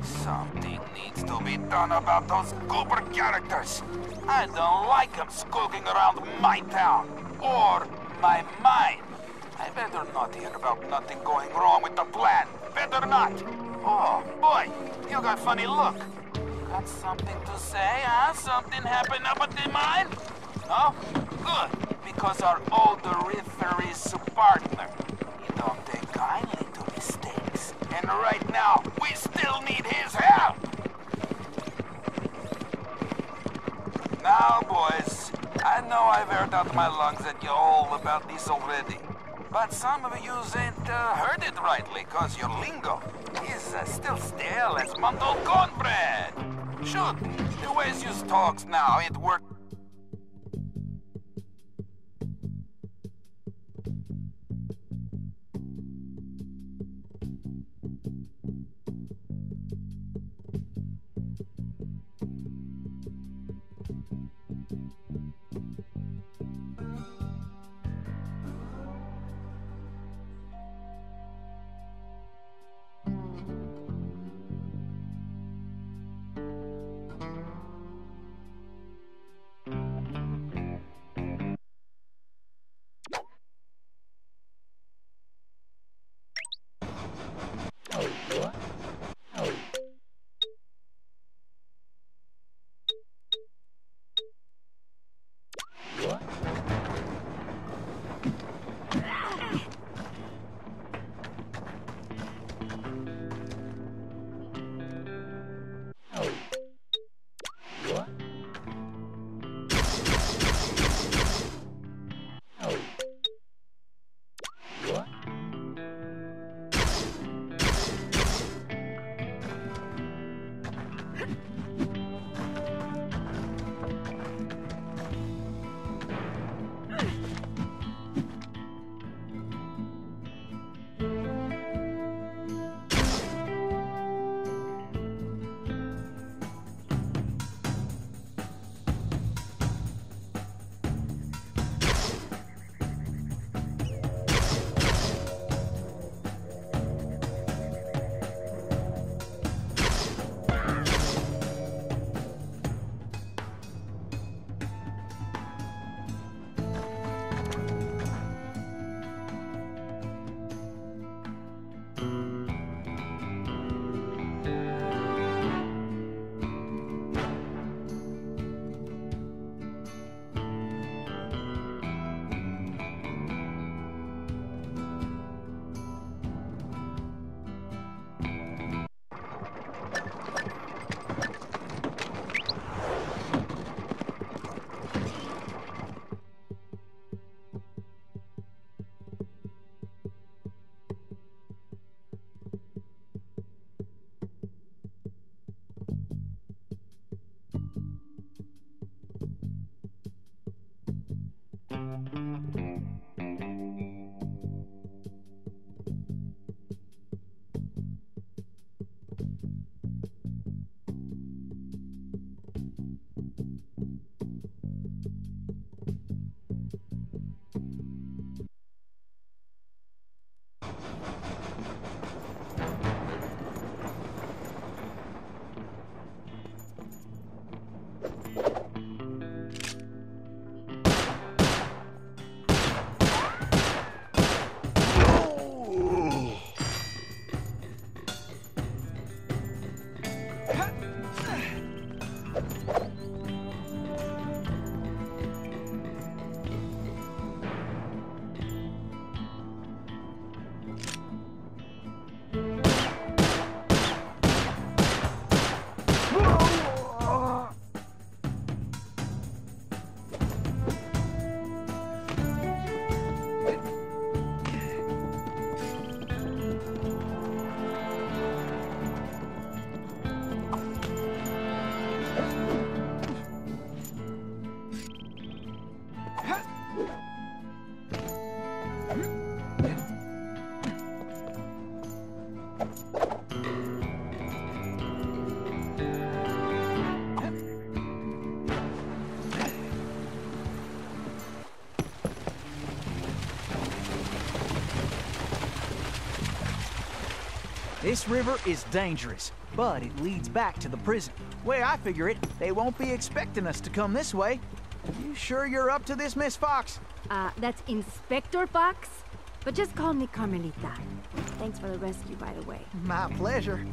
Something needs to be done about those Cooper characters. I don't like them skulking around my town or my mind. I better not hear about nothing going wrong with the plan. Better not. Oh, boy, you got funny look. Got something to say, huh? Something happened up at the mine? No? Good, because our odoriferous is a partner. He don't take kindly to mistakes. And right now, we still need his help! Now, boys, I know I've aired out my lungs at you all about this already. But some of you ain't heard it rightly, cause your lingo is still stale as mumbled cornbread. Shoot, the ways you talks now, it work. This river is dangerous, but it leads back to the prison. Way I figure it, they won't be expecting us to come this way. You sure you're up to this, Miss Fox? That's Inspector Fox? But just call me Carmelita. Thanks for the rescue, by the way. My pleasure.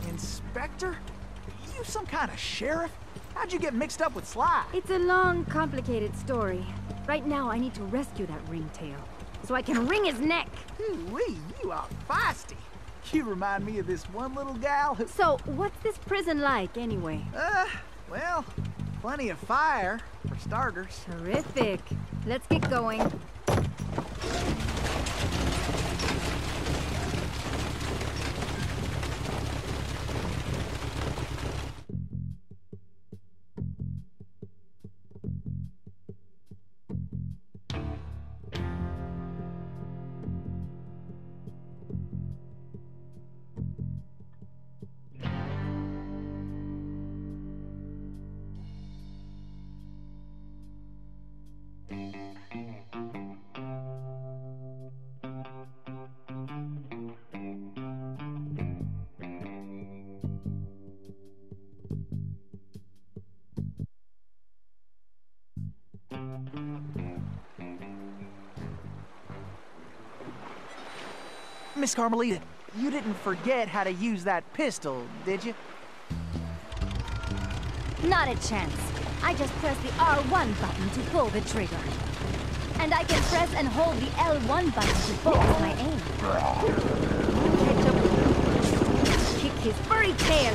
Inspector? You some kind of sheriff? How'd you get mixed up with Sly? It's a long, complicated story. Right now, I need to rescue that ringtail, so I can wring his neck. Ooh-wee, you are feisty. You remind me of this one little gal who... So, what's this prison like, anyway? Well, plenty of fire, for starters. Terrific. Let's get going. Miss Carmelita, you didn't forget how to use that pistol, did you? Not a chance. I just press the R1 button to pull the trigger. And I can press and hold the L1 button to focus my aim. Catch up with him. Kick his furry tail.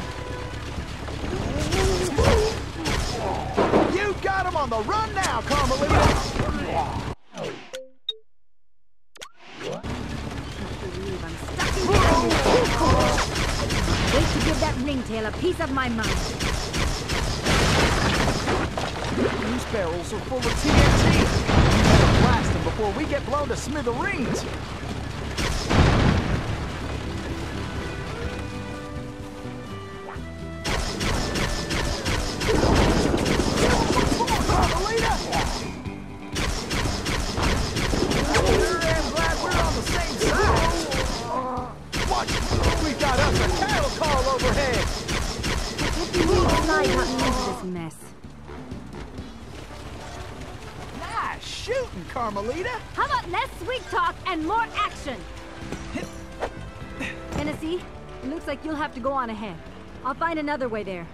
You got him on the run now, Carmelita! Wait to give that ringtail a piece of my mind. These barrels are full of TNT. You better blast them before we get blown to smithereens. Carmelita! I sure am glad we're on the same side. Watch! We've got us a cattle call overhead! Sly got me into this mess. Nice shooting, Carmelita! How about less sweet talk and more action? Tennessee, it looks like you'll have to go on ahead. I'll find another way there.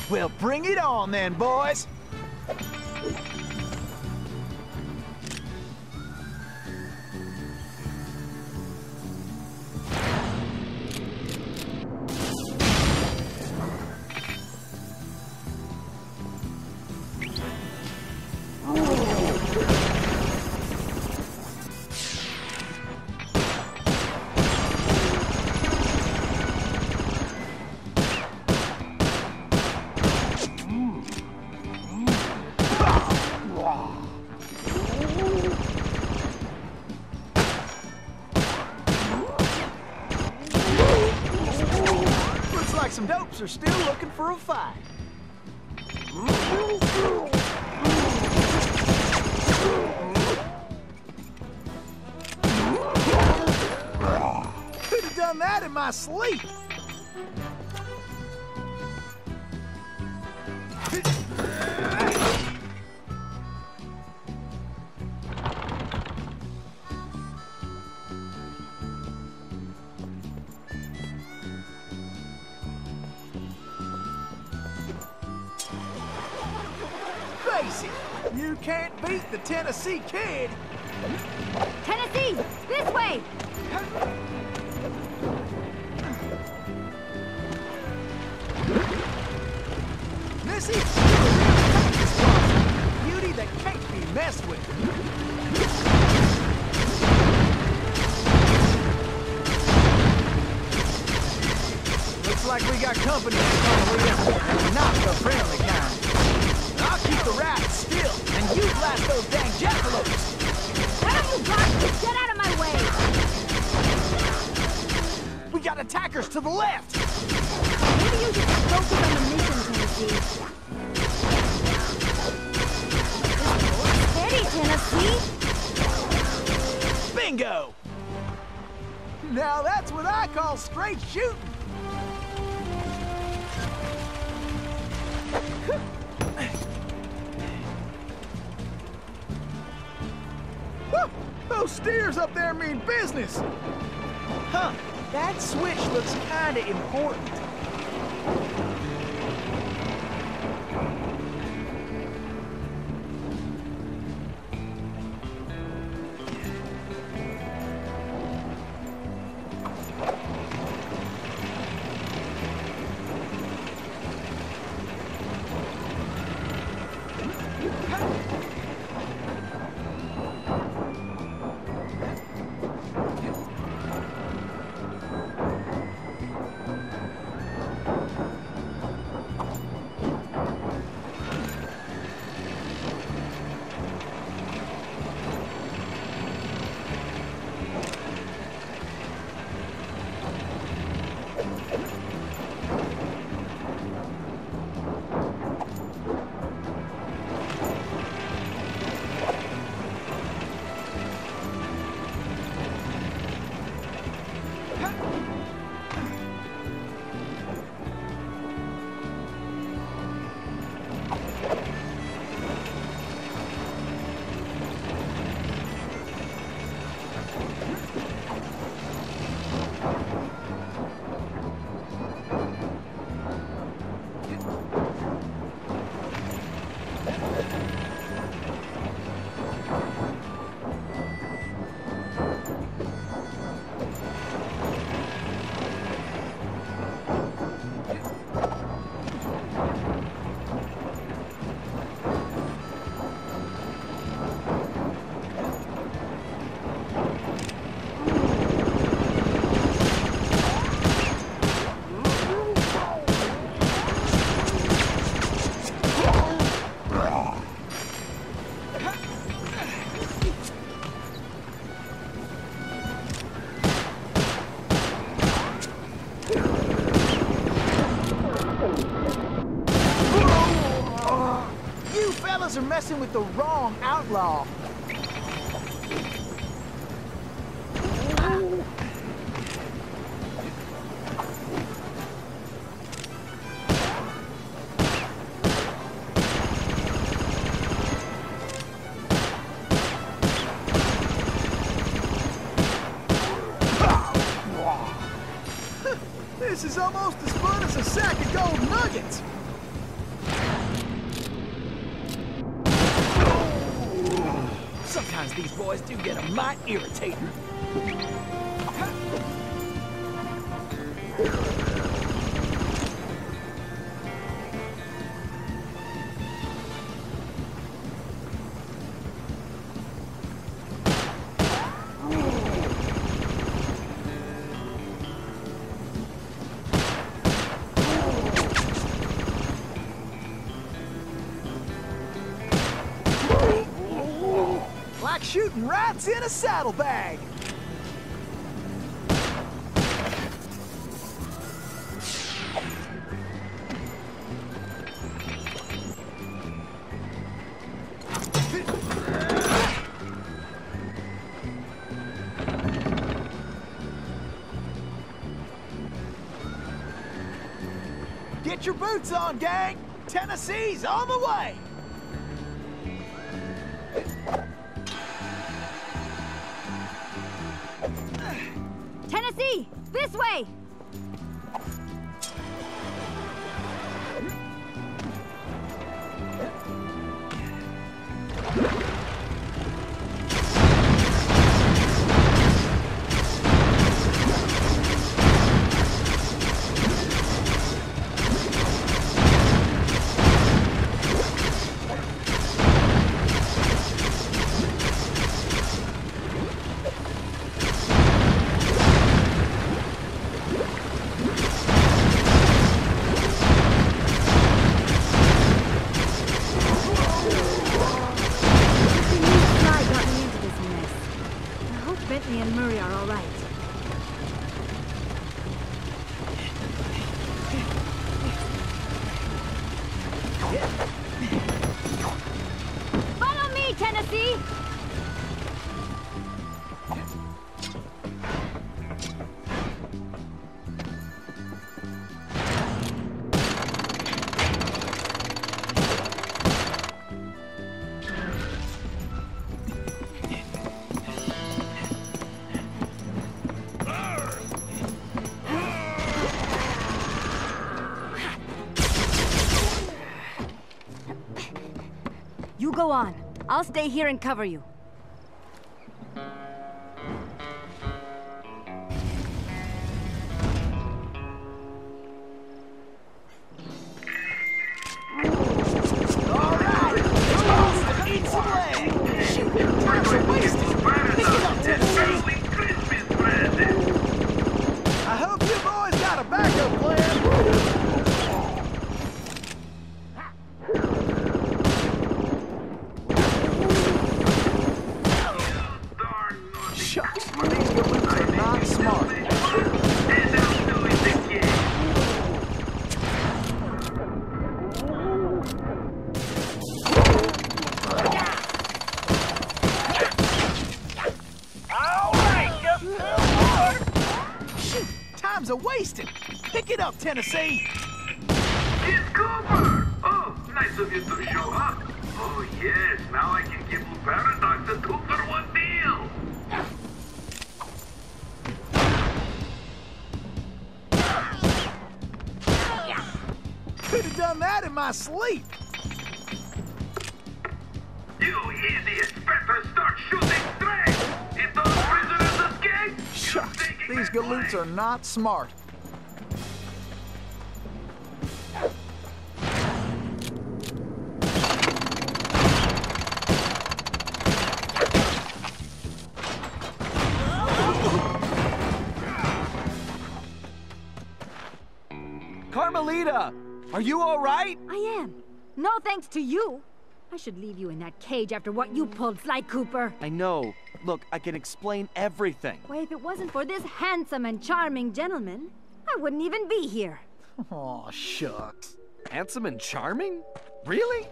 Well, bring it on then, boys! Some dopes are still looking for a fight. Could have done that in my sleep. You can't beat the Tennessee Kid. Tennessee, this way! Missy, beauty that can't be messed with. Looks like we got company in front of us, not the friendly kind. I'll keep the rats still, and you blast those dang jackalopes. What have you got? Get out of my way! We got attackers to the left. Maybe you should focus on the mission, Tennessee. Steady, Tennessee! Bingo! Now that's what I call straight shooting. Those steers up there mean business! Huh, that switch looks kinda important. Are messing with the wrong outlaw. This is almost as fun as a sack of gold nuggets. Sometimes these boys do get a mite irritating. Like shooting rats in a saddlebag. Get your boots on, gang! Tennessee's on the way! Tennessee, this way! go on. I'll stay here and cover you. I hope you boys got a backup plan. Shucks, these galops are not smart. Time's a-wasting. Pick it up, Tennessee. It's Cooper! Oh, nice of you to show up. Oh, yes, now I can give Paradox a 2-for-1 deal. Could have done that in my sleep. You idiots better start shooting straight! If those prisoners escape, Shucks, these galoots are not smart. Carmelita, are you all right? I am. No thanks to you. I should leave you in that cage after what you pulled, Sly Cooper. I know. Look, I can explain everything. Why, if it wasn't for this handsome and charming gentleman, I wouldn't even be here. Aw, shucks. Handsome and charming? Really?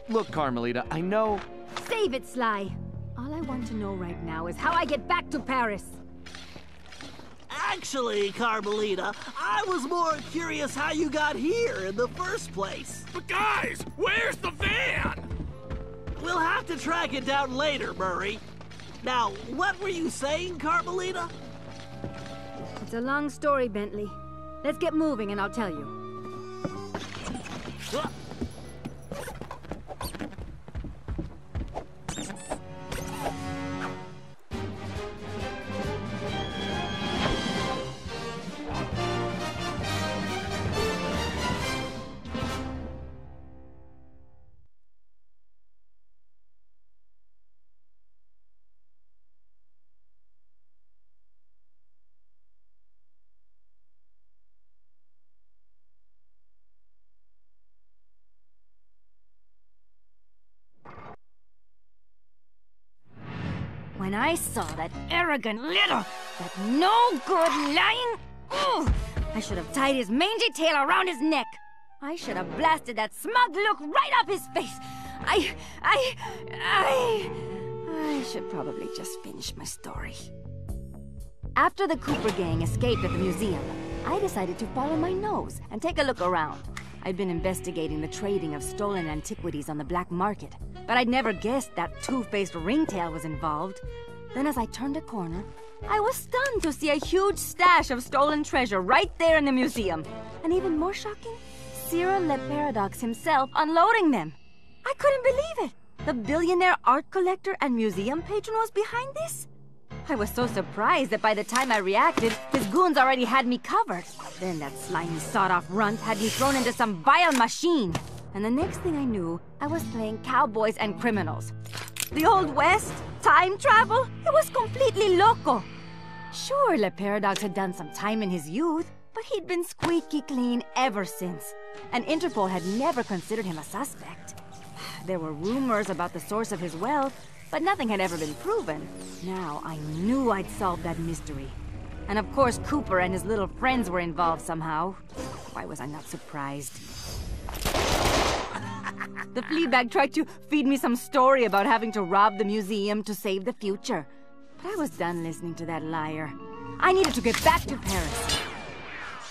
Look, Carmelita, I know... Save it, Sly. All I want to know right now is how I get back to Paris. Actually, Carmelita, I was more curious how you got here in the first place. But guys, where's the van? We'll have to track it down later, Murray. Now, what were you saying, Carmelita? It's a long story, Bentley. Let's get moving and I'll tell you. When I saw that arrogant little, that no-good lying... Ugh, I should have tied his mangy tail around his neck. I should have blasted that smug look right off his face. I should probably just finish my story. After the Cooper gang escaped at the museum, I decided to follow my nose and take a look around. I'd been investigating the trading of stolen antiquities on the black market, but I'd never guessed that two-faced ringtail was involved. Then as I turned a corner, I was stunned to see a huge stash of stolen treasure right there in the museum. And even more shocking, Cyril Le Paradox himself unloading them. I couldn't believe it. The billionaire art collector and museum patron was behind this? I was so surprised that by the time I reacted, his goons already had me covered. Then that slimy sawed-off runt had me thrown into some vile machine. And the next thing I knew, I was playing cowboys and criminals. The Old West? Time travel? It was completely loco. Sure, Le Paradox had done some time in his youth, but he'd been squeaky clean ever since. And Interpol had never considered him a suspect. There were rumors about the source of his wealth, but nothing had ever been proven. Now I knew I'd solved that mystery. And of course Cooper and his little friends were involved somehow. Why was I not surprised? The Fleabag tried to feed me some story about having to rob the museum to save the future. But I was done listening to that liar. I needed to get back to Paris.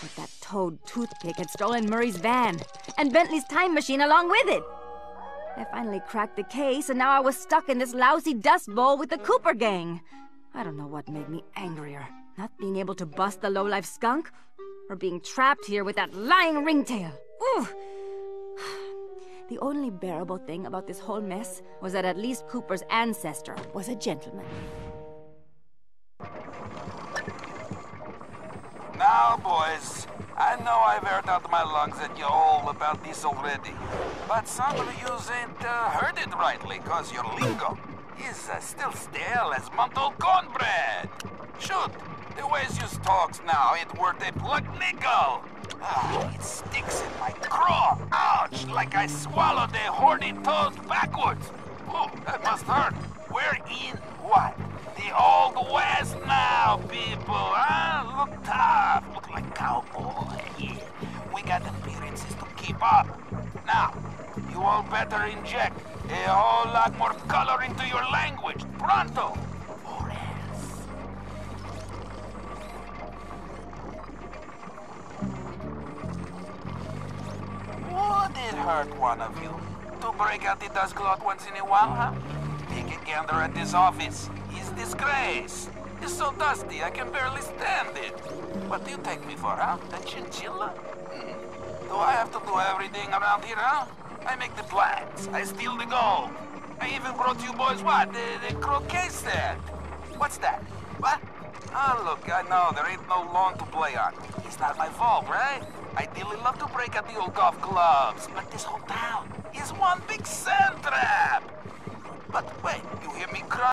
But that toad toothpick had stolen Murray's van, and Bentley's time machine along with it. I finally cracked the case, and now I was stuck in this lousy dust bowl with the Cooper gang. I don't know what made me angrier. Not being able to bust the lowlife skunk, or being trapped here with that lying ringtail. Ooh! The only bearable thing about this whole mess was that at least Cooper's ancestor was a gentleman. Now, boys, I know I've aired out my lungs at you all about this already, but some of yous ain't heard it rightly, cause your lingo is still stale as month-old cornbread. Shoot, the ways yous talks now ain't worth a plug nickel. Ah, it sticks in my craw. Ouch, like I swallowed a horny toad backwards. Oh, that must hurt. We're in what? The Old West now, people, huh? Look tough, look like cowboy. Yeah, we got appearances to keep up. Now, you all better inject a whole lot more color into your language, pronto, or else. Would it hurt one of you to break out the dust cloth once in a while, huh? Take a gander at this office. His disgrace. It's so dusty, I can barely stand it. What do you take me for, huh? A chinchilla? Do I have to do everything around here, huh? I make the plans. I steal the gold. I even brought you boys what? The croquet set. What's that? What? Oh, look, I know there ain't no lawn to play on. It's not my fault, right? I dearly love to break out the old golf clubs, but this whole town is one big sand trap. But wait, you hear me cry?